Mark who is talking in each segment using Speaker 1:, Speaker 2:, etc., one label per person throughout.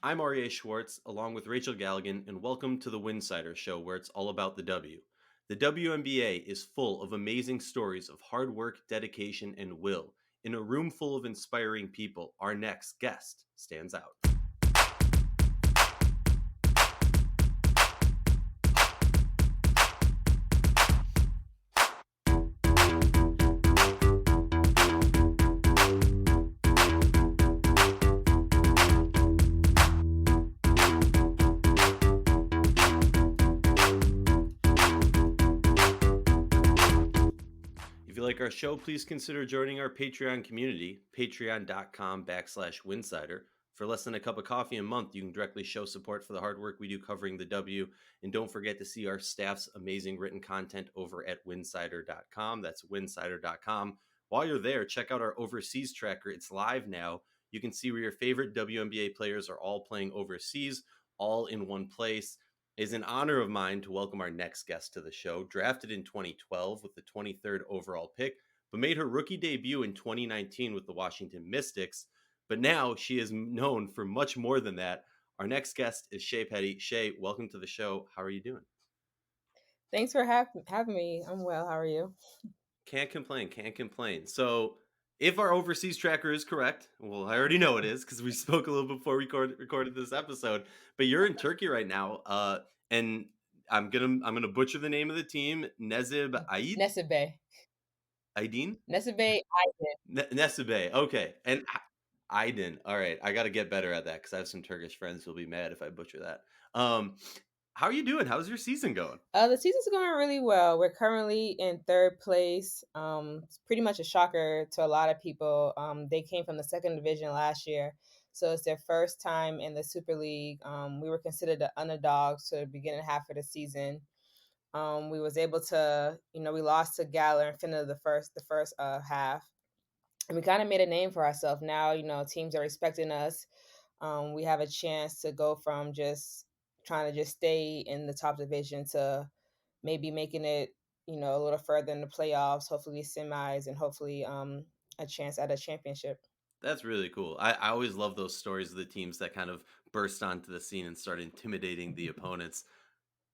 Speaker 1: I'm R.A. Schwartz, along with Rachel Galligan, and welcome to the Winsidr show where it's all about the W. The WNBA is full of amazing stories of hard work, dedication, and will. In a room full of inspiring people, our next guest stands out. If you like our show, please consider joining our Patreon community, patreon.com/Winsidr. For less than a cup of coffee a month, you can directly show support for the hard work we do covering the W. And don't forget to see our staff's amazing written content over at winsidr.com. That's winsidr.com. While you're there, check out our overseas tracker. It's live now. You can see where your favorite WNBA players are all playing overseas, all in one place. It is an honor of mine to welcome our next guest to the show. Drafted in 2012 with the 23rd overall pick, but made her rookie debut in 2019 with the Washington Mystics. But now she is known for much more than that. Our next guest is Shey Peddy. Shey, welcome to the show. How are you doing?
Speaker 2: Thanks for having me. I'm well. How are you?
Speaker 1: Can't complain. Can't complain. So, if our overseas tracker is correct, well, I already know it is because we spoke a little before we recorded this episode. But you're in Turkey right now, and I'm gonna butcher the name of the team. Nezib Aid
Speaker 2: Nesibe.
Speaker 1: Aydin
Speaker 2: Nesibe Aydin.
Speaker 1: Nesibe. Okay, and Aydin. All right, I got to get better at that because I have some Turkish friends who'll be mad if I butcher that. How are you doing? How's your season going?
Speaker 2: The season's going really well. We're currently in third place. It's pretty much a shocker to a lot of people. They came from the second division last year, so it's their first time in the Super League. We were considered the underdogs to the beginning half of the season. We was able to, we lost to Galler and Finna the first half, and we kind of made a name for ourselves. Now, teams are respecting us. We have a chance to go from just trying to just stay in the top division to maybe making it, a little further in the playoffs, hopefully semis, and hopefully a chance at a championship.
Speaker 1: That's really cool. I always love those stories of the teams that kind of burst onto the scene and start intimidating the opponents.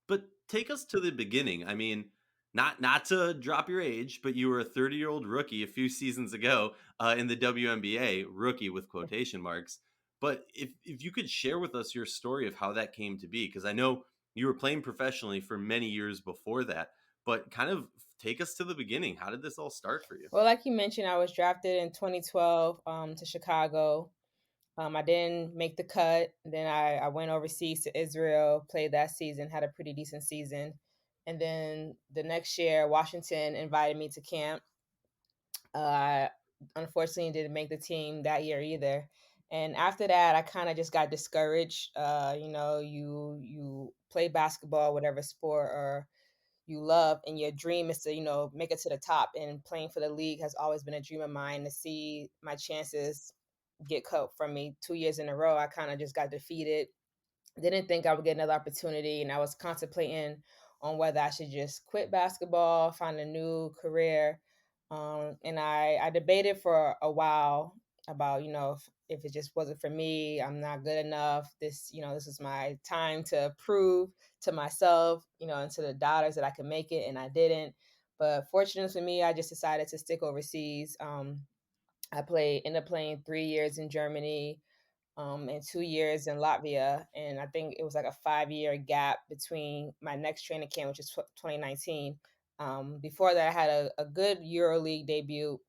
Speaker 1: But take us to the beginning. I mean, not to drop your age, but you were a 30-year-old rookie a few seasons ago in the WNBA, rookie with quotation marks. But if you could share with us your story of how that came to be, because I know you were playing professionally for many years before that, but kind of take us to the beginning. How did this all start for you?
Speaker 2: Well, like you mentioned, I was drafted in 2012 to Chicago. I didn't make the cut. Then I went overseas to Israel, played that season, had a pretty decent season. And then the next year, Washington invited me to camp. I unfortunately didn't make the team that year either. And after that, I kind of just got discouraged. You play basketball, whatever sport or you love, and your dream is to make it to the top. And playing for the league has always been a dream of mine. To see my chances get cut from me 2 years in a row, I kind of just got defeated. Didn't think I would get another opportunity, and I was contemplating on whether I should just quit basketball, find a new career. And I debated for a while about, if it just wasn't for me, I'm not good enough. This is my time to prove to myself, and to the daughters that I could make it, and I didn't. But fortunately for me, I just decided to stick overseas. Ended up playing 3 years in Germany, and 2 years in Latvia. And I think it was like a 5 year gap between my next training camp, which is 2019. Before that, I had a good EuroLeague debut.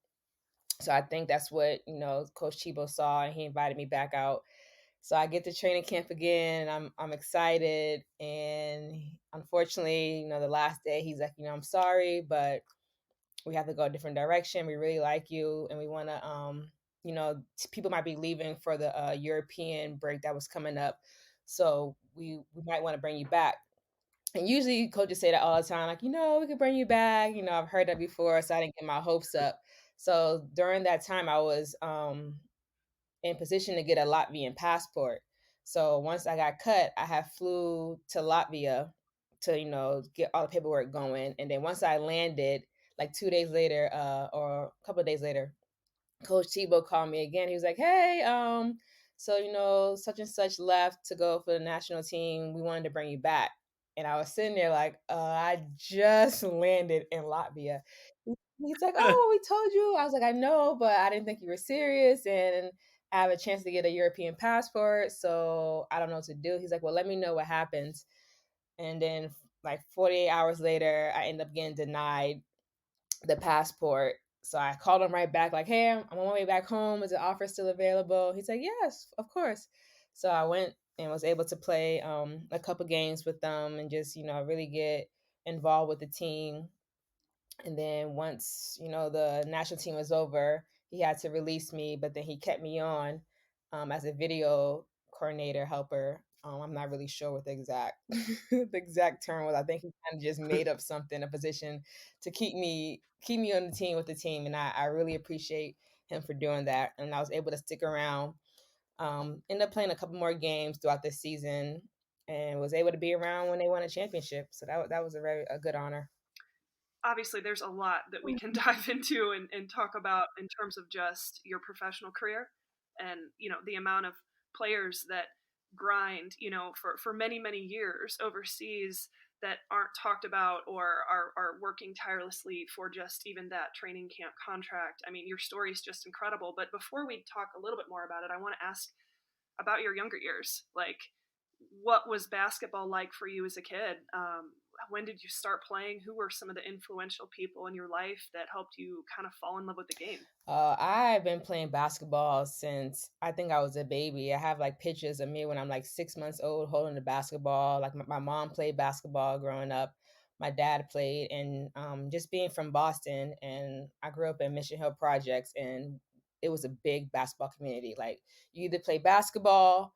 Speaker 2: So I think that's what, Coach Chibo saw, and he invited me back out. So I get to training camp again. I'm excited. And unfortunately, the last day, he's like, I'm sorry, but we have to go a different direction. We really like you, and we want to, people might be leaving for the European break that was coming up, so we might want to bring you back. And usually coaches say that all the time, like, we could bring you back. I've heard that before, so I didn't get my hopes up. So during that time, I was in position to get a Latvian passport. So once I got cut, I had flew to Latvia to, get all the paperwork going. And then once I landed, like 2 days later, or a couple of days later, Coach Tebow called me again. He was like, "Hey, so, such and such left to go for the national team. We wanted to bring you back. And I was sitting there like, I just landed in Latvia. He's like, oh, we told you. I was like, I know, but I didn't think you were serious. And I have a chance to get a European passport. So I don't know what to do. He's like, well, let me know what happens. And then, like 48 hours later, I end up getting denied the passport. So I called him right back, like, hey, I'm on my way back home. Is the offer still available? He's like, yes, of course. So I went and was able to play a couple games with them and just, really get involved with the team. And then once, the national team was over, he had to release me, but then he kept me on as a video coordinator helper. I'm not really sure what the exact the exact term was. I think he kind of just made up something, a position to keep me on the team with the team. And I really appreciate him for doing that. And I was able to stick around. Ended up playing a couple more games throughout the season and was able to be around when they won a championship. So that was a good honor.
Speaker 3: Obviously there's a lot that we can dive into and talk about in terms of just your professional career and the amount of players that grind for many many years overseas that aren't talked about or are working tirelessly for just even that training camp contract. I mean, your story is just incredible. But before we talk a little bit more about it, I want to ask about your younger years. Like, what was basketball like for you as a kid? When did you start playing? Who were some of the influential people in your life that helped you kind of fall in love with the game?
Speaker 2: I've been playing basketball since I think I was a baby. I have like pictures of me when I'm like 6 months old holding the basketball. Like my mom played basketball growing up. My dad played, and just being from Boston, and I grew up in Mission Hill Projects, and it was a big basketball community. Like you either play basketball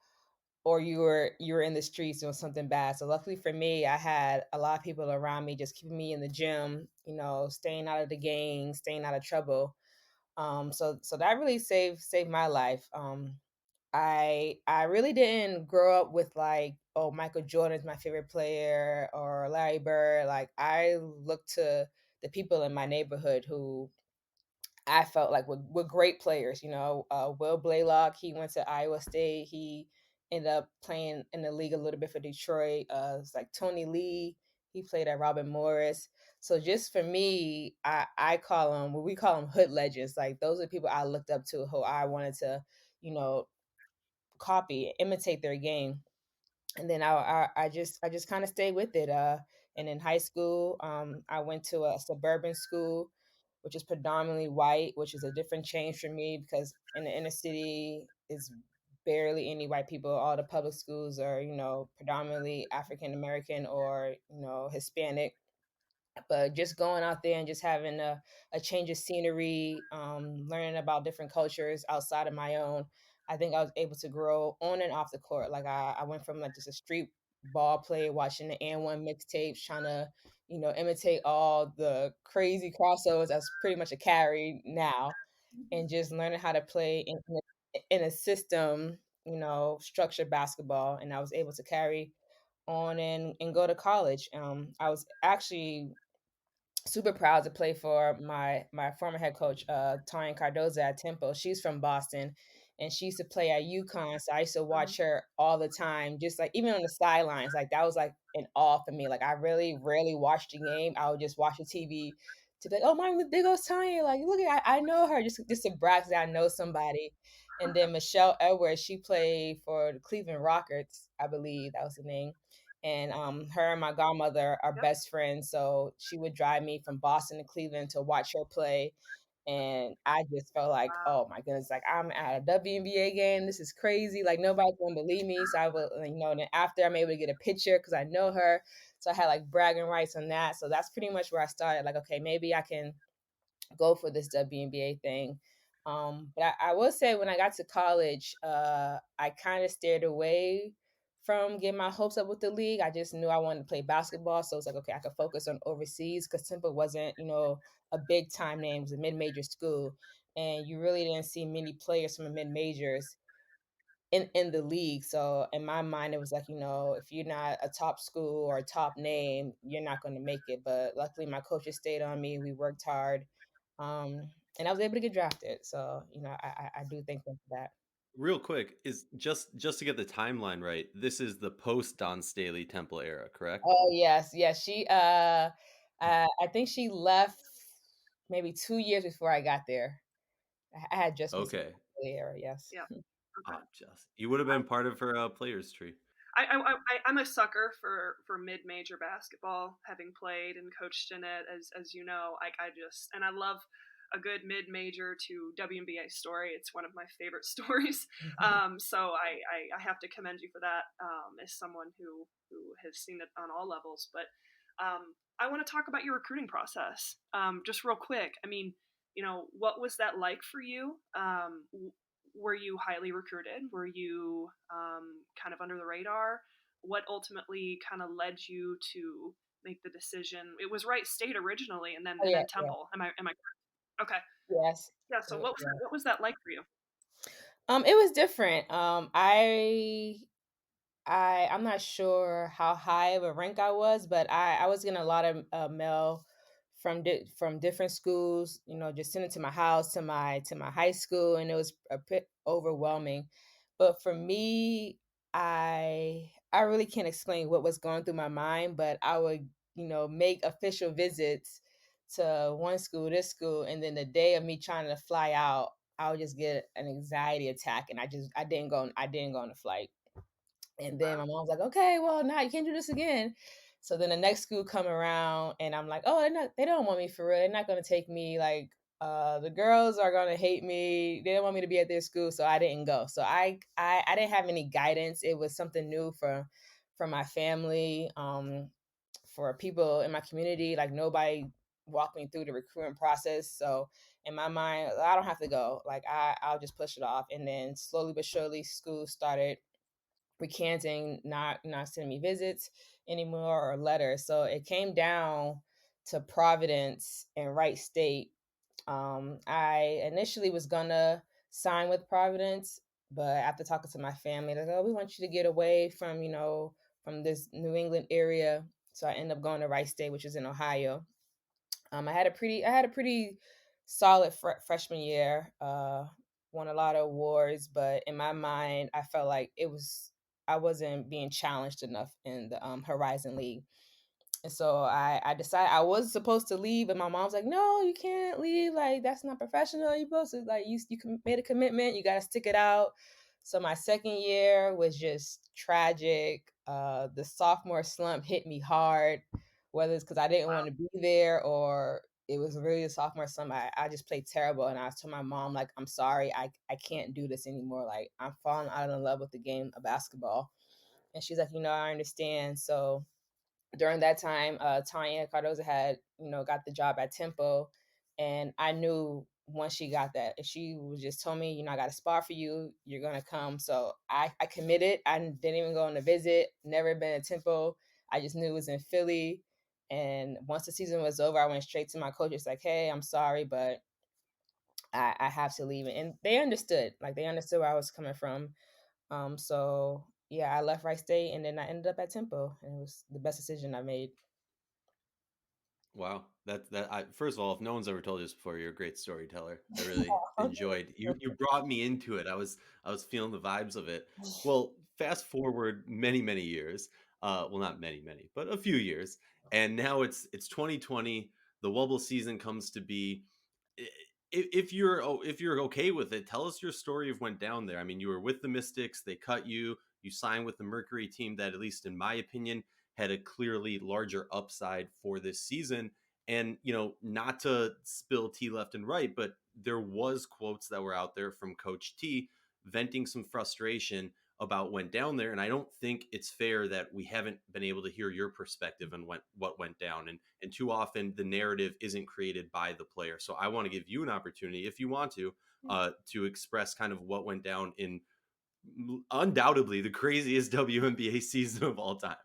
Speaker 2: or you were in the streets doing something bad. So luckily for me, I had a lot of people around me just keeping me in the gym, staying out of the gang, staying out of trouble. So that really saved my life. I really didn't grow up with like, oh, Michael Jordan's my favorite player or Larry Bird. Like I looked to the people in my neighborhood who I felt like were great players. Will Blaylock, he went to Iowa State. He ended up playing in the league a little bit for Detroit. It's like Tony Lee. He played at Robin Morris. So just for me, I call them, what we call them, hood legends. Like those are people I looked up to, who I wanted to, you know, copy, imitate their game. And then I just kind of stayed with it. And in high school, I went to a suburban school, which is predominantly white, which is a different change for me because in the inner city is barely any white people. All the public schools are, predominantly African American or, Hispanic. But just going out there and just having a change of scenery, learning about different cultures outside of my own, I think I was able to grow on and off the court. Like I went from like just a street ball player watching the N1 mixtapes, trying to, imitate all the crazy crossovers. That's pretty much a carry now, and just learning how to play in a system, structured basketball. And I was able to carry on and go to college. I was actually super proud to play for my former head coach, Tanya Cardoza at Temple. She's from Boston, and she used to play at UConn. So I used to
Speaker 3: Mhm.
Speaker 2: watch her all the time, just like even on the sidelines. Like that was like an awe for me. Like I really rarely watched the game. I would just watch the TV to be like, oh my, there goes Tanya. Like look at I know her, just to brag that I know somebody. And then Michelle Edwards, she played for the Cleveland Rockets, I believe that was the name. And her and my godmother are
Speaker 3: Yep.
Speaker 2: best friends, so she would drive me from Boston to Cleveland to watch her play. And I just felt like,
Speaker 3: Wow.
Speaker 2: oh my goodness, like I'm at a WNBA game. This is crazy. Like nobody's gonna believe me. So I would, and then after I'm able to get a picture because I know her. So I had like bragging rights on that. So that's pretty much where I started. Like, okay, maybe I can go for this WNBA thing. But I will say when I got to college, I kind of steered away from getting my hopes up with the league. I just knew I wanted to play basketball. So it's like, okay, I could focus on overseas because Temple wasn't, a big time name. It was a mid major school. And you really didn't see many players from the mid majors in the league. So in my mind, it was like, if you're not a top school or a top name, you're not going to make it. But luckily, my coaches stayed on me. We worked hard, and I was able to get drafted. So I do thank them for that.
Speaker 1: Real quick, is just to get the timeline right, this is the post Don Staley Temple era, correct?
Speaker 2: Oh, yes, yes, she, I think she left maybe 2 years before I got there. I had just missed
Speaker 1: Okay.
Speaker 2: the era, yes.
Speaker 3: Yeah. Okay.
Speaker 1: Just you would have been part of her players tree.
Speaker 3: I'm a sucker for mid-major basketball, having played and coached in it, as you know. I just, and I love a good mid-major to WNBA story. It's one of my favorite stories. So I have to commend you for that, as someone who has seen it on all levels. But I want to talk about your recruiting process, just real quick. I mean, what was that like for you? Were you highly recruited? Were you kind of under the radar? What ultimately kind of led you to make the decision? It was Wright State originally, and then
Speaker 2: Oh,
Speaker 3: and
Speaker 2: yeah,
Speaker 3: then
Speaker 2: yeah,
Speaker 3: Temple. Am I correct? Okay.
Speaker 2: yes.
Speaker 3: Yeah. So
Speaker 2: Yeah.
Speaker 3: what was that like for you?
Speaker 2: It was different. I'm not sure how high of a rank I was, but I was getting a lot of mail from different schools. Just sent it to my house, to my high school, and it was a bit overwhelming. But for me, I really can't explain what was going through my mind, but I would make official visits to one school, this school, and then the day of me trying to fly out, I would just get an anxiety attack, and I didn't go on the flight. And then
Speaker 3: Wow.
Speaker 2: my mom's like, okay, well, now you can't do this again. So then the next school come around and I'm like, oh, they don't want me for real. They're not going to take me. Like, the girls are going to hate me. They don't want me to be at their school. So I didn't go. So I didn't have any guidance. It was something new for my family, for people in my community. Like, nobody walked me through the recruitment process. So in my mind, I don't have to go. Like, I'll just push it off. And then slowly but surely school started recanting, not sending me visits anymore or letters. So it came down to Providence and Wright State. I initially was gonna sign with Providence, but after talking to my family, they're like, "Oh, we want you to get away from this New England area." So I ended up going to Wright State, which is in Ohio. I had a pretty solid freshman year. Won a lot of awards, but in my mind, I felt like I wasn't being challenged enough in the Horizon League. And so I decided I was supposed to leave, and my mom's like, "No, you can't leave. Like, that's not professional. You're supposed to, like, made a commitment. You got to stick it out." So my second year was just tragic. The sophomore slump hit me hard, whether it's because I didn't
Speaker 3: Wow.
Speaker 2: want to be there or it was really a sophomore slump. I just played terrible, and I told my mom, like, "I'm sorry. I can't do this anymore. Like, I'm falling out of love with the game of basketball." And she's like, "I understand." So during that time, Tanya Cardoza had, got the job at Tempo. And I knew once she got that, if she was just told me, I got a spot for you, you're going to come. So I committed. I didn't even go on a visit, never been at Tempo. I just knew it was in Philly. And once the season was over, I went straight to my coach. It's like, "Hey, I'm sorry, but I have to leave." And they understood, like, they understood where I was coming from. So yeah, I left Wright State and then I ended up at Tempo, and it was the best decision I made.
Speaker 1: Wow, I first of all, if no one's ever told you this before, you're a great storyteller. I really enjoyed you brought me into it. I was feeling the vibes of it. Well, fast forward many years. Well, not many, but a few years, and now it's 2020. The Wubble season comes to be. I- if you're okay with it, tell us your story of went down there. I mean, you were with the Mystics. They cut you. You signed with the Mercury team that, at least in my opinion, had a clearly larger upside for this season. And, not to spill tea left and right, but there was quotes that were out there from Coach T venting some frustration about went down there. And I don't think it's fair that we haven't been able to hear your perspective on what went down. And too often the narrative isn't created by the player. So I want to give you an opportunity, if you want to express kind of what went down in undoubtedly the craziest WNBA season of all time.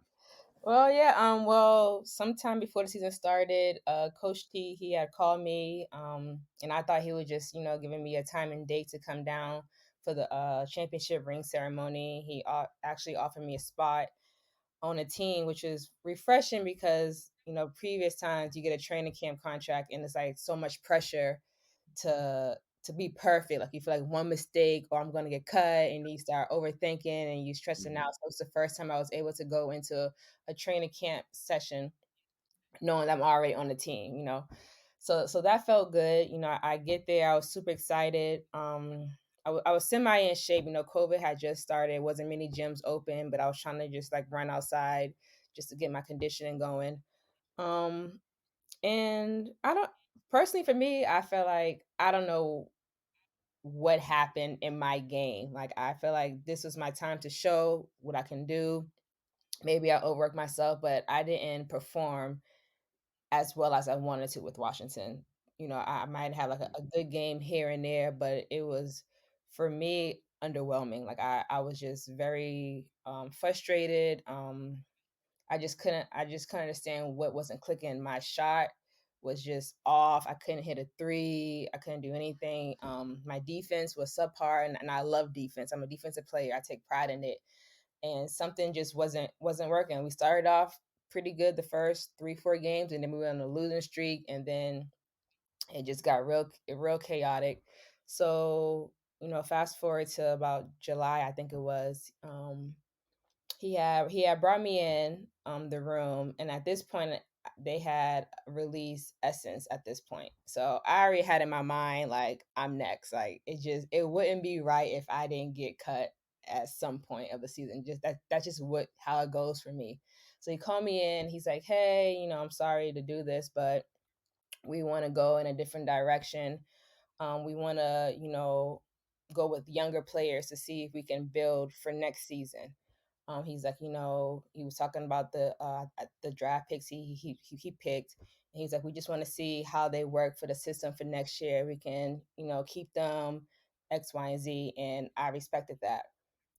Speaker 2: Well, yeah. Well, sometime before the season started, Coach T, he had called me, and I thought he was just, giving me a time and date to come down for the championship ring ceremony. He actually offered me a spot on a team, which is refreshing because previous times you get a training camp contract and it's like so much pressure to to be perfect. Like you feel like one mistake or I'm gonna get cut, and you start overthinking and you stressing
Speaker 1: Mhm.
Speaker 2: out. So it's the first time I was able to go into a training camp session knowing that I'm already on the team, So that felt good. I get there, I was super excited. I was semi in shape. COVID had just started. Wasn't many gyms open, but I was trying to just like run outside just to get my conditioning going. Um, and I don't personally for me, I feel like I don't know what happened in my game. Like I feel like this was my time to show what I can do. Maybe I overworked myself, but I didn't perform as well as I wanted to with Washington. I might have like a good game here and there, but it was for me underwhelming. Like I was just very frustrated. I just couldn't understand what wasn't clicking. My shot was just off. I couldn't hit a three. I couldn't do anything. My defense was subpar, and I love defense. I'm a defensive player. I take pride in it, and something just wasn't working. We started off pretty good the first 3-4 games, and then we went on a losing streak, and then it just got real chaotic. So fast forward to about July, I think it was. He had brought me in the room, and at this point they had released Essence at this point. So I already had in my mind like I'm next. Like it wouldn't be right if I didn't get cut at some point of the season. Just that's just what how it goes for me. So he called me in, he's like, "Hey, I'm sorry to do this, but we want to go in a different direction. We want to, go with younger players to see if we can build for next season." He's like, he was talking about the draft picks he picked. And he's like, we just want to see how they work for the system for next year. We can, keep them X, Y, and Z. And I respected that.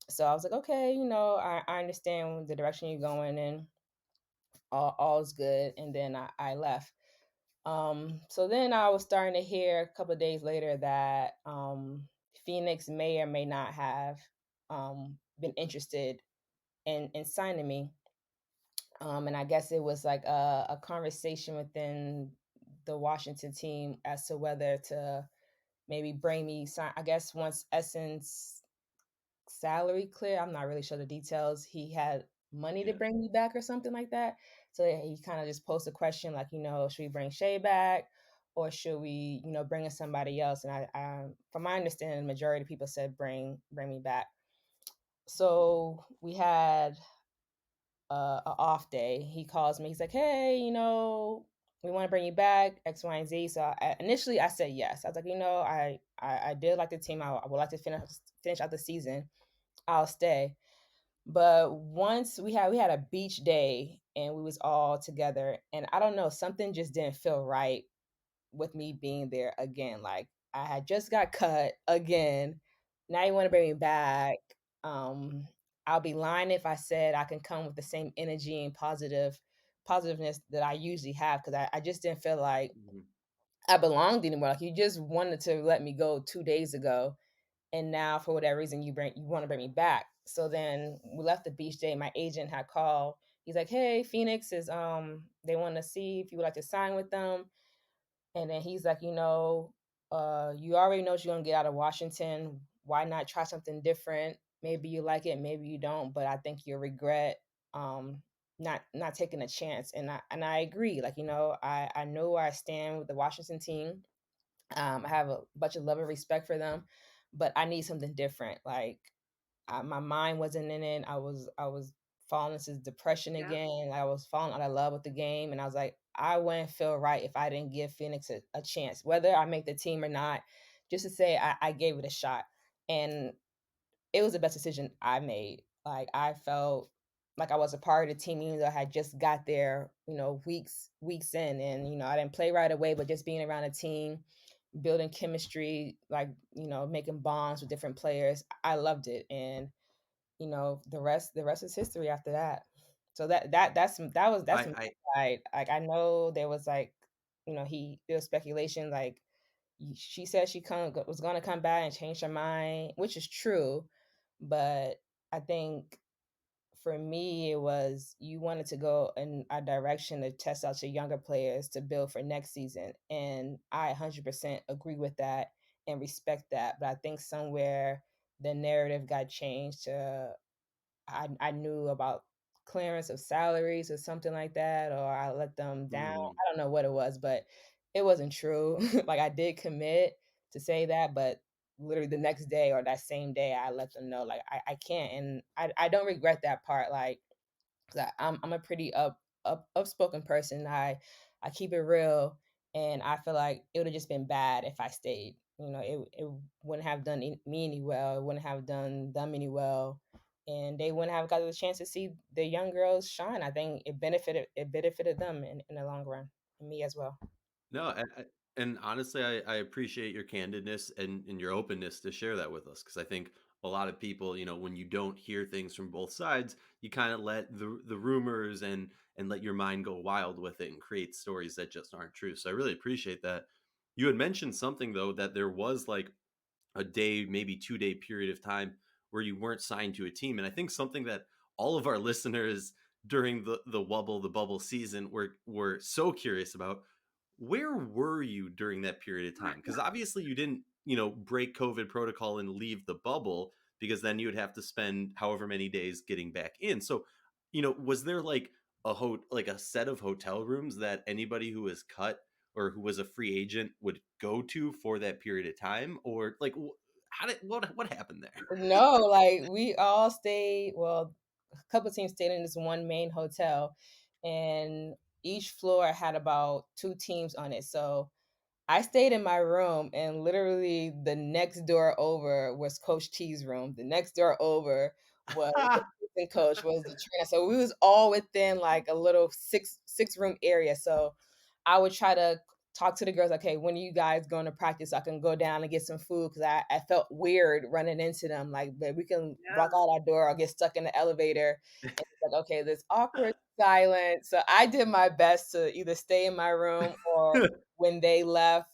Speaker 2: So I was like, okay, I understand the direction you're going in. All's good. And then I left. So then I was starting to hear a couple of days later that Phoenix may or may not have been interested in signing me. And I guess it was like a conversation within the Washington team as to whether to maybe bring me sign. I guess once Essence salary clear, I'm not really sure the details. He had money to
Speaker 1: Yeah.
Speaker 2: bring me back or something like that. So yeah, he kind of just posed a question like, should we bring Shea back, or should we, bring in somebody else? And from my understanding, the majority of people said bring me back. So we had a off day. He calls me. He's like, "Hey, we want to bring you back, X, Y, and Z." So initially, I said yes. I was like, I did like the team. I would like to finish out the season. I'll stay. But once we had a beach day and we was all together, and I don't know, something just didn't feel right with me being there again. Like I had just got cut again. Now you want to bring me back. Um, I'll be lying if I said I can come with the same energy and positiveness that I usually have, because I just didn't feel like
Speaker 1: Mhm.
Speaker 2: I belonged anymore. Like you just wanted to let me go 2 days ago, and now for whatever reason you want to bring me back. So then we left the beach day. My agent had called. He's like, "Hey, Phoenix is they want to see if you would like to sign with them." And then he's like, you already know what you're gonna get out of Washington. Why not try something different? Maybe you like it, maybe you don't, but I think you'll regret um not taking a chance. And I agree. Like, I know where I stand with the Washington team. I have a bunch of love and respect for them, but I need something different. Like my mind wasn't in it. I was falling into depression
Speaker 3: Yeah.
Speaker 2: again. I was falling out of love with the game, and I was like, I wouldn't feel right if I didn't give Phoenix a chance, whether I make the team or not. Just to say I gave it a shot, and it was the best decision I made. Like I felt like I was a part of the team, even though I had just got there, weeks in, and I didn't play right away, but just being around a team, building chemistry, like making bonds with different players, I loved it. And the rest is history after that. So that's some
Speaker 1: I
Speaker 2: side. Like I know there was like, there was speculation like she said she was gonna come back and change her mind, which is true, but I think for me it was you wanted to go in a direction to test out your younger players to build for next season, and I 100% agree with that. and respect that. But I think somewhere the narrative got changed to I knew about clearance of salaries or something like that, or I let them down.
Speaker 1: Mm.
Speaker 2: I don't know what it was, but it wasn't true. Like I did commit to say that, but literally the next day or that same day, I let them know like I can't, and I don't regret that part. Like 'cause I'm a pretty upspoken person. I keep it real, and I feel like it would have just been bad if I stayed. It wouldn't have done me any well. It wouldn't have done them any well, and they wouldn't have got the chance to see the young girls shine. I think it benefited them in the long run, and me as well.
Speaker 1: No, and honestly, I appreciate your candidness and your openness to share that with us because I think a lot of people, when you don't hear things from both sides, you kind of let the rumors and let your mind go wild with it and create stories that just aren't true. So I really appreciate that. You had mentioned something though that there was like a day, maybe 2 day period of time where you weren't signed to a team. And I think something that all of our listeners during the bubble season were so curious about, where were you during that period of time? Because obviously you didn't, break COVID protocol and leave the bubble because then you would have to spend however many days getting back in. So, was there like like a set of hotel rooms that anybody who was cut or who was a free agent would go to for that period of time, or like how did what happened there?
Speaker 2: No, like we all stayed. Well, a couple of teams stayed in this one main hotel, and each floor had about two teams on it. So I stayed in my room, and literally the next door over was Coach T's room. The next door over was the assistant coach, was the trainer. So we was all within like a little six room area. So I would try to talk to the girls, okay, when are you guys going to practice? So I can go down and get some food because I felt weird running into them. Like, but we can
Speaker 3: Yeah.
Speaker 2: walk out our door or get stuck in the elevator. And it's like, okay, this awkward silence. So I did my best to either stay in my room or when they left,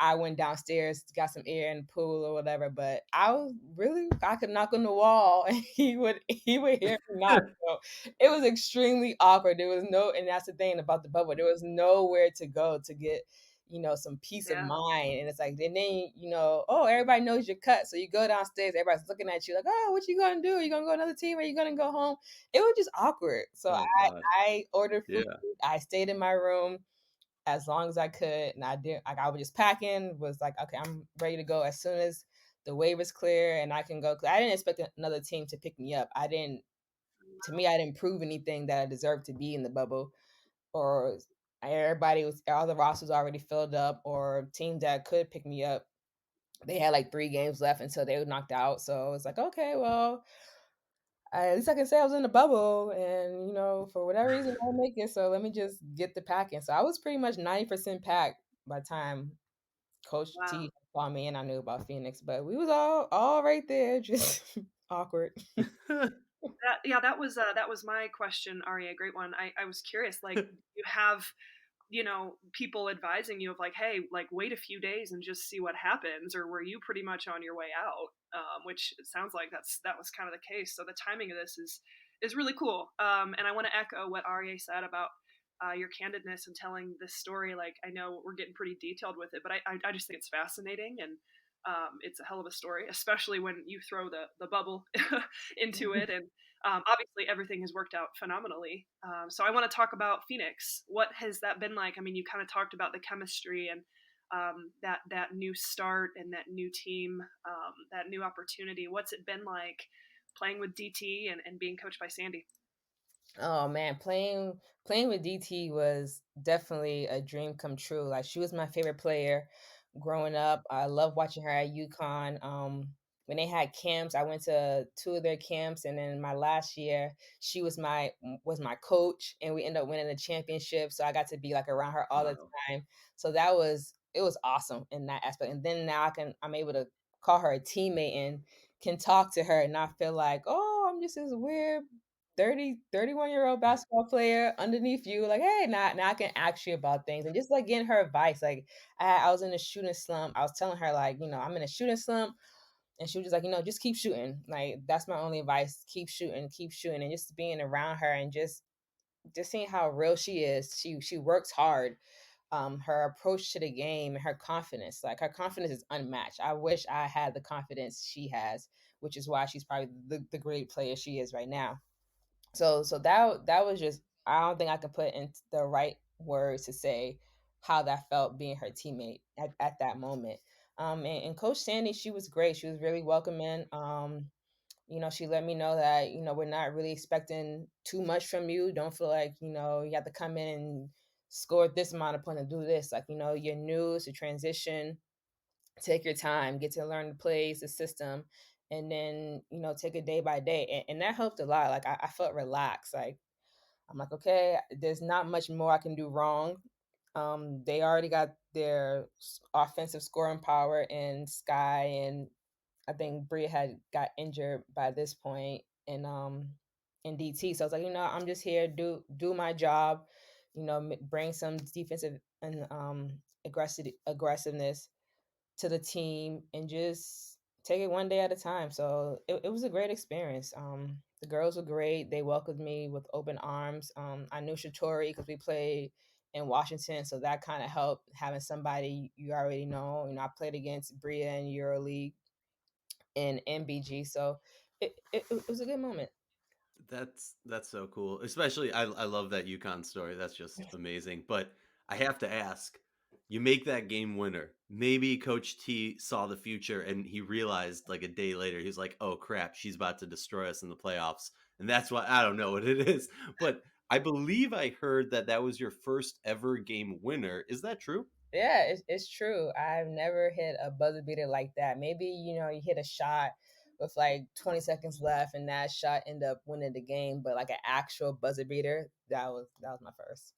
Speaker 2: I went downstairs, got some air in the pool or whatever. But I could knock on the wall and he would hear me knock. So it was extremely awkward. There was no, and that's the thing about the bubble. There was nowhere to go to get, some peace of
Speaker 3: Yeah.
Speaker 2: mind. And it's like, and then, oh, everybody knows you're cut. So you go downstairs, everybody's looking at you like, oh, what you gonna do? Are you gonna go another team? Are you gonna go home? It was just awkward. So
Speaker 1: Oh
Speaker 2: I
Speaker 1: God.
Speaker 2: I ordered food.
Speaker 1: Yeah.
Speaker 2: I stayed in my room as long as I could, and I did. Like I was just packing. Was like, okay, I'm ready to go as soon as the waiver's clear and I can go. Cause I didn't expect another team to pick me up. I didn't. To me, I didn't prove anything that I deserved to be in the bubble, or all the rosters already filled up, or teams that could pick me up. They had like 3 games left until they were knocked out. So it was like, okay, well, at least I can say I was in the bubble, and for whatever reason, I didn't make it. So let me just get the packing. So I was pretty much 90% packed by the time Coach
Speaker 3: Wow.
Speaker 2: T called me, and I knew about Phoenix. But we was all right there, just awkward.
Speaker 3: That was my question, Aria. Great one. I was curious. Like, you have people advising you of like, hey, like wait a few days and just see what happens, or were you pretty much on your way out? Which it sounds like that was kind of the case. So the timing of this is really cool. And I want to echo what Aria said about your candidness and telling this story. Like, I know we're getting pretty detailed with it, but I just think it's fascinating, and it's a hell of a story, especially when you throw the bubble into it. And obviously, everything has worked out phenomenally. So I want to talk about Phoenix. What has that been like? I mean, you kind of talked about the chemistry and that new start and that new team, that new opportunity. What's it been like playing with DT and being coached by Sandy?
Speaker 2: Oh man, playing with DT was definitely a dream come true. Like she was my favorite player growing up. I love watching her at UConn. When they had camps, I went to two of their camps, and then my last year, she was my coach, and we ended up winning the championship. So I got to be like around her all the
Speaker 1: Wow.
Speaker 2: time. So it was awesome in that aspect. And then now I'm able to call her a teammate and can talk to her and not feel like, oh, I'm just this weird 31-year-old basketball player underneath you. Like, hey, now I can ask you about things, and just like getting her advice. Like I was in a shooting slump. I was telling her like, I'm in a shooting slump, and she was just like, just keep shooting. Like that's my only advice. Keep shooting, and just being around her and just seeing how real she is. She works hard. her approach to the game and her confidence. Like her confidence is unmatched. I wish I had the confidence she has, which is why she's probably the great player she is right now. So that was just, I don't think I could put in the right words to say how that felt being her teammate at that moment. And Coach Sandy, she was great. She was really welcoming. She let me know that, we're not really expecting too much from you. Don't feel like, you have to come in and score this amount of points and do this. Like, you're new, it's a transition. Take your time, get to learn the plays, the system, and then, take it day by day. And that helped a lot. Like I felt relaxed. Like I'm like, okay, there's not much more I can do wrong. They already got their offensive scoring power in Sky, and I think Bria had got injured by this point in DT. So I was like, I'm just here do my job, bring some defensive and aggressiveness to the team and just take it one day at a time. So it was a great experience. The girls were great. They welcomed me with open arms. I knew Shatori because we played in Washington, so that kind of helped having somebody you already know. I played against Bria in EuroLeague and MBG, so it was a good moment.
Speaker 1: That's so cool. Especially I love that UConn story. That's just amazing. But I have to ask, you make that game winner. Maybe Coach T saw the future and he realized like a day later, he's like, "Oh crap, she's about to destroy us in the playoffs." And that's why I don't know what it is, but I believe I heard that that was your first ever game winner. Is that true?
Speaker 2: Yeah, it's true. I've never hit a buzzer beater like that. Maybe, you hit a shot with like 20 seconds left and that shot ended up winning the game, but like an actual buzzer beater, that was my first.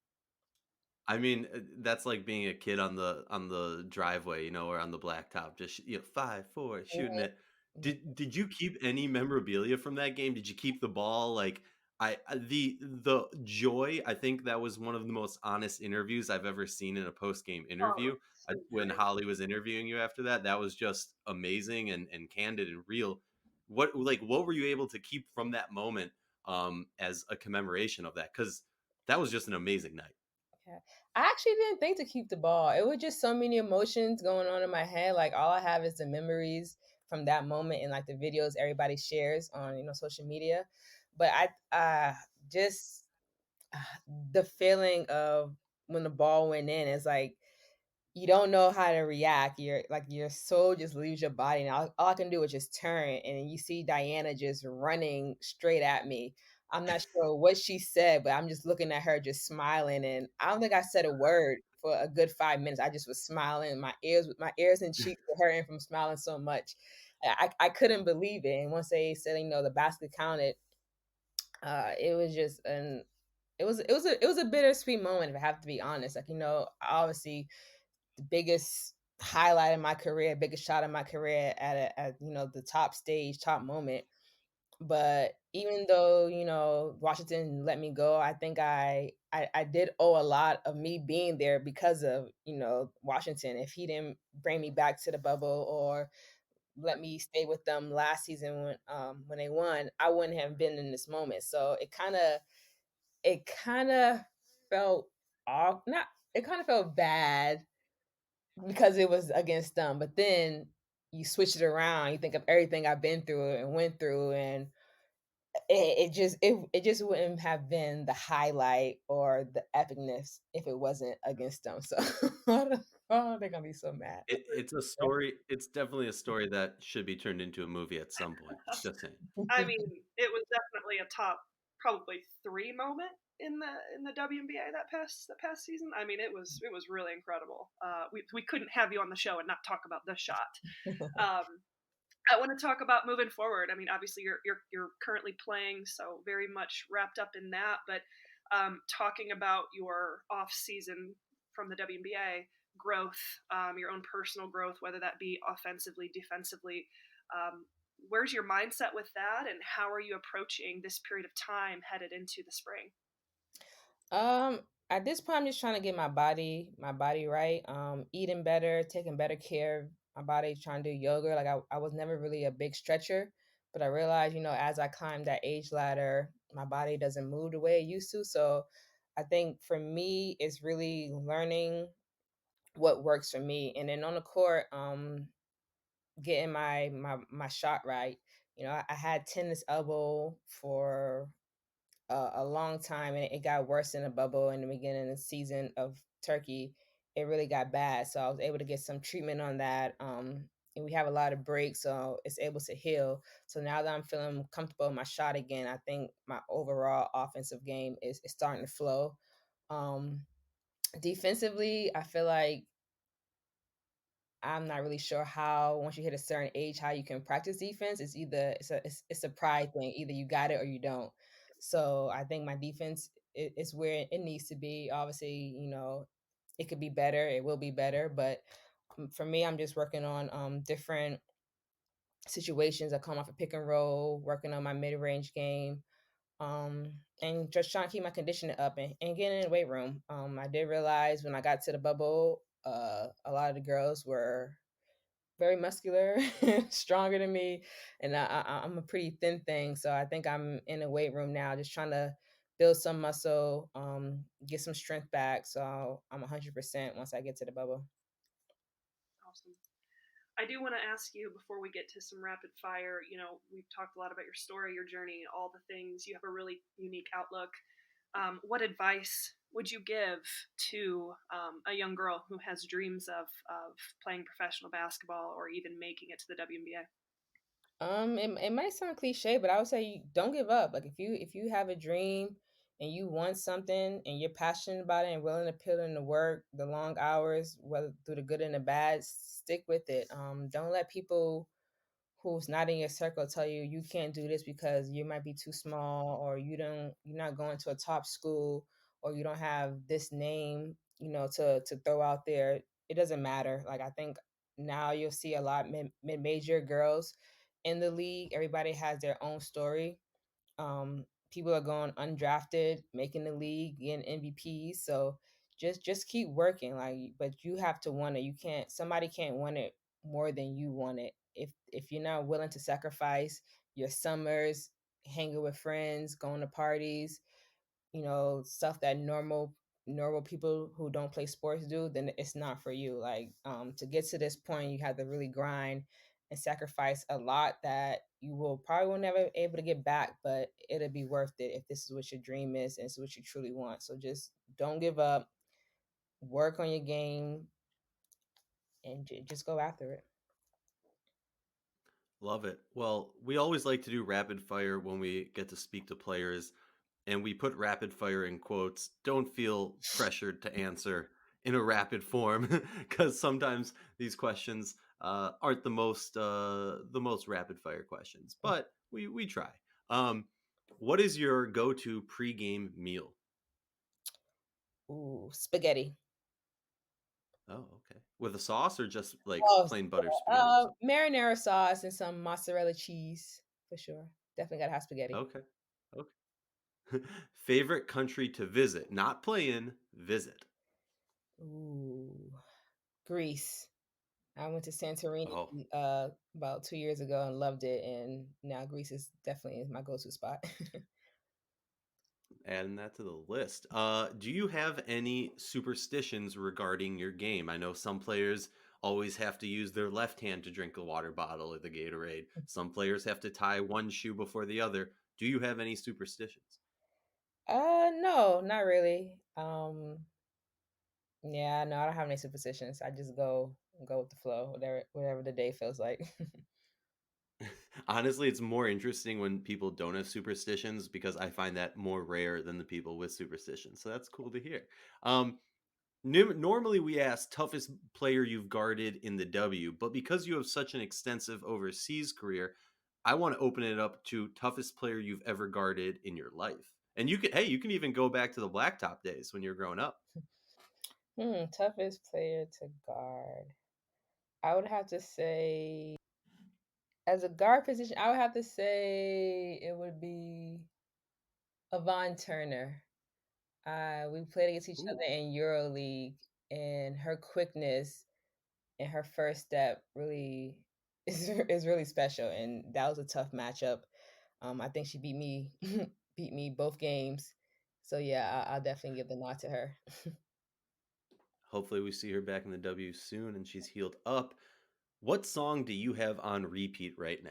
Speaker 1: I mean, that's like being a kid on the driveway, or on the blacktop, just 5-4 shooting it. Did you keep any memorabilia from that game? Did you keep the ball? Like the joy. I think that was one of the most honest interviews I've ever seen in a post game
Speaker 3: Oh,
Speaker 1: interview.
Speaker 3: so
Speaker 1: When
Speaker 3: good.
Speaker 1: Holly was interviewing you after that, that was just amazing and candid and real. What were you able to keep from that moment as a commemoration of that? Because that was just an amazing night.
Speaker 2: Yeah. I actually didn't think to keep the ball. It was just so many emotions going on in my head. Like all I have is the memories from that moment and like the videos everybody shares on, social media. But just uh, the feeling of when the ball went in is like you don't know how to react. Your soul just leaves your body, and all I can do is just turn, and you see Diana just running straight at me. I'm not sure what she said, but I'm just looking at her, just smiling, and I don't think I said a word for a good 5 minutes. I just was smiling. My ears and cheeks were hurting from smiling so much. I couldn't believe it. And once they said, the basket counted, it was just an it was a bittersweet moment, if I have to be honest. Like, obviously the biggest highlight in my career, biggest shot in my career at the top stage, top moment. But even though Washington let me go, I think I did owe a lot of me being there because of Washington. If he didn't bring me back to the bubble or let me stay with them last season when they won, I wouldn't have been in this moment. So it kind of felt off. Not it kind of felt bad because it was against them. But then you switch it around. You think of everything I've been through and went through, and it just wouldn't have been the highlight or the epicness if it wasn't against them. So they're gonna be so mad.
Speaker 1: It's a story. It's definitely a story that should be turned into a movie at some point. Just saying.
Speaker 3: I mean, it was definitely a top probably 3 moment in the WNBA that past season. I mean, it was really incredible. We couldn't have you on the show and not talk about the shot. Um, I want to talk about moving forward. I mean, obviously you're currently playing, so very much wrapped up in that. But talking about your off season from the WNBA growth, your own personal growth, whether that be offensively, defensively. Where's your mindset with that, and how are you approaching this period of time headed into the spring?
Speaker 2: Um, at this point, I'm just trying to get my body right. Eating better, taking better care of my body, trying to do yoga. Like I was never really a big stretcher, but I realized, as I climbed that age ladder, my body doesn't move the way it used to. So I think for me, it's really learning. what works for me. And then on the court, getting my shot right. You know, I had tennis elbow for a long time, and it got worse in the bubble in the beginning of the season of Turkey. It really got bad, so I was able to get some treatment on that. And we have a lot of breaks, so it's able to heal. So now that I'm feeling comfortable in my shot again, I think my overall offensive game is starting to flow. Um, Defensively, I feel like I'm not really sure how once you hit a certain age how you can practice defense. It's either it's a pride thing. Either you got it or you don't. So I think my defense is where it needs to be. Obviously, you know, it could be better. It will be better, but for me, I'm just working on different situations. I come off a pick and roll, working on my mid range game, and just trying to keep my conditioning up and getting in the weight room. I did realize when I got to the bubble, a lot of the girls were very muscular, stronger than me, and I'm a pretty thin thing. So I think I'm in a weight room now, just trying to build some muscle, get some strength back. So I'm 100% once I get to the bubble.
Speaker 3: Awesome. I do want to ask you before we get to some rapid fire. You know, we've talked a lot about your story, your journey, all the things. You have a really unique outlook. What advice would you give to a young girl who has dreams of playing professional basketball or even making it to the WNBA?
Speaker 2: It might sound cliche, but I would say don't give up. Like if you have a dream and you want something and you're passionate about it and willing to put in the work, the long hours, whether through the good and the bad, stick with it. Don't let people who's not in your circle tell you you can't do this because you might be too small, or you're not going to a top school, or you don't have this name, you know, to throw out there. It doesn't matter. Like I think now you'll see a lot mid-major girls in the league. Everybody has their own story. People are going undrafted, making the league, getting MVPs. So just keep working. Like, but you have to want it. You can't. Somebody can't want it more than you want it. If you're not willing to sacrifice your summers, hanging with friends, going to parties, you know, stuff that normal people who don't play sports do, then it's not for you. Like to get to this point, you have to really grind and sacrifice a lot that you will never able to get back, but it'll be worth it if this is what your dream is and it's what you truly want. So just don't give up, work on your game, and just go after it.
Speaker 1: Love it. Well, we always like to do rapid fire when we get to speak to players, and we put rapid fire in quotes. Don't feel pressured to answer in a rapid form because sometimes these questions aren't the most rapid fire questions, but we try. Um, what is your go-to pregame meal?
Speaker 2: Ooh, spaghetti.
Speaker 1: Oh, okay. With a sauce or just like
Speaker 2: Oh,
Speaker 1: plain butter spaghetti or something?
Speaker 2: marinara sauce and some mozzarella cheese for sure. Definitely gotta have spaghetti.
Speaker 1: Okay. Okay. Favorite country to visit, not play in, visit.
Speaker 2: Ooh, Greece. I went to Santorini
Speaker 1: Oh,
Speaker 2: about 2 years ago and loved it, and now Greece is definitely my go-to spot.
Speaker 1: adding that to the list. Do you have any superstitions regarding your game? I know some players always have to use their left hand to drink the water bottle or the Gatorade. Some players have to tie one shoe before the other. Do you have any superstitions?
Speaker 2: No, not really. Yeah, no, I don't have any superstitions. I just go with the flow, whatever the day feels like.
Speaker 1: Honestly, it's more interesting when people don't have superstitions because I find that more rare than the people with superstitions. So that's cool to hear. Um, Normally, we ask toughest player you've guarded in the W, but because you have such an extensive overseas career, I want to open it up to toughest player you've ever guarded in your life. And you can, hey, you can even go back to the blacktop days when you're growing up.
Speaker 2: Toughest player to guard. I would have to say, as a guard position, I would have to say it would be Yvonne Turner. We played against each
Speaker 1: Ooh,
Speaker 2: other in EuroLeague, and her quickness and her first step really is really special. And that was a tough matchup. I think she beat me beat me both games. So yeah, I'll definitely give the nod to her.
Speaker 1: Hopefully we see her back in the W soon and she's healed up. What song do you have on repeat right now?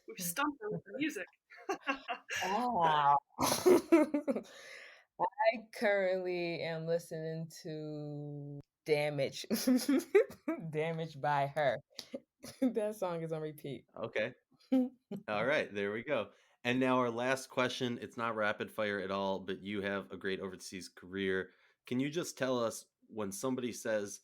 Speaker 3: We've stumped her with the music.
Speaker 2: Wow. I currently am listening to Damage. Damage by her. That song is on repeat.
Speaker 1: Okay. All right, there we go. And now our last question, it's not rapid fire at all, but you have a great overseas career. Can you just tell us when somebody says,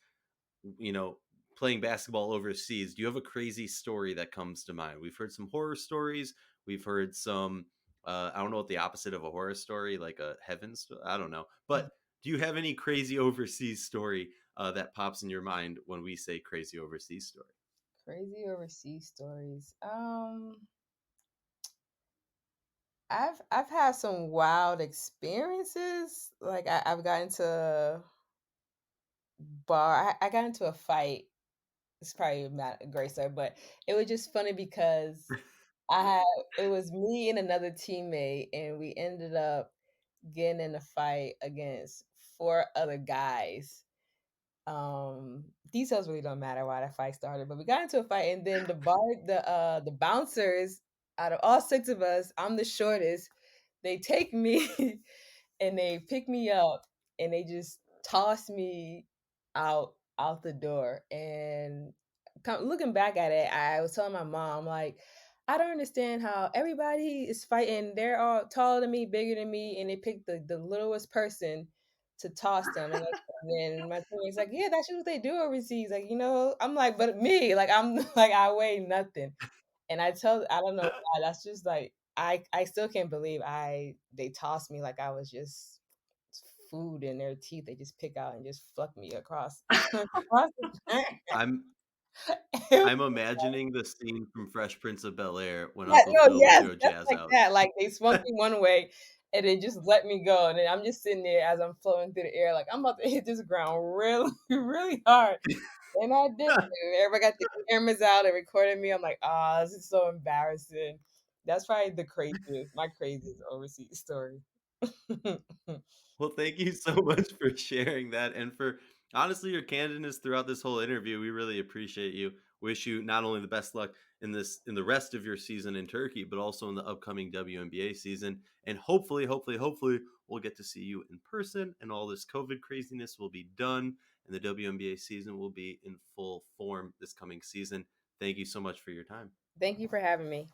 Speaker 1: you know, playing basketball overseas, do you have a crazy story that comes to mind? We've heard some horror stories. We've heard some, I don't know what the opposite of a horror story, like a heaven story. I don't know. But do you have any crazy overseas story that pops in your mind when we say crazy overseas story?
Speaker 2: Crazy overseas stories. I've had some wild experiences. Like I've gotten to a bar. I got into a fight. It's probably not a great story, but it was just funny because I had it was me and another teammate, and we ended up getting in a fight against four other guys. Details really don't matter why that fight started, but we got into a fight, and then the bouncers, out of all six of us, I'm the shortest. They take me and they pick me up and they just toss me out the door. And looking back at it, I was telling my mom, like, I don't understand how everybody is fighting. They're all taller than me, bigger than me, and they picked the littlest person to toss them. And, like, and then my teammate's like, yeah, that's just what they do overseas. Like, I'm like, but me, like, I'm like, I weigh nothing. And I don't know why. That's just like I still can't believe they tossed me like I was just food in their teeth. They just pick out and just fuck me across across the
Speaker 1: I'm
Speaker 2: It was
Speaker 1: I'm imagining the scene from Fresh Prince of Bel-Air when
Speaker 2: yeah,
Speaker 1: Uncle
Speaker 2: no,
Speaker 1: Phil would
Speaker 2: yes,
Speaker 1: throw
Speaker 2: just
Speaker 1: Jazz
Speaker 2: like
Speaker 1: out.
Speaker 2: that. Like they swung me one way and they just let me go. And then I'm just sitting there as I'm floating through the air, like I'm about to hit this ground really, really hard. And I did. And everybody got the cameras out and recorded me. I'm like, this is so embarrassing. That's probably my craziest overseas story.
Speaker 1: Well, thank you so much for sharing that and for honestly your candidness throughout this whole interview. We really appreciate you. Wish you not only the best luck in the rest of your season in Turkey, but also in the upcoming WNBA season. And hopefully we'll get to see you in person and all this COVID craziness will be done and the WNBA season will be in full form this coming season. Thank you so much for your time.
Speaker 2: Thank you for having me.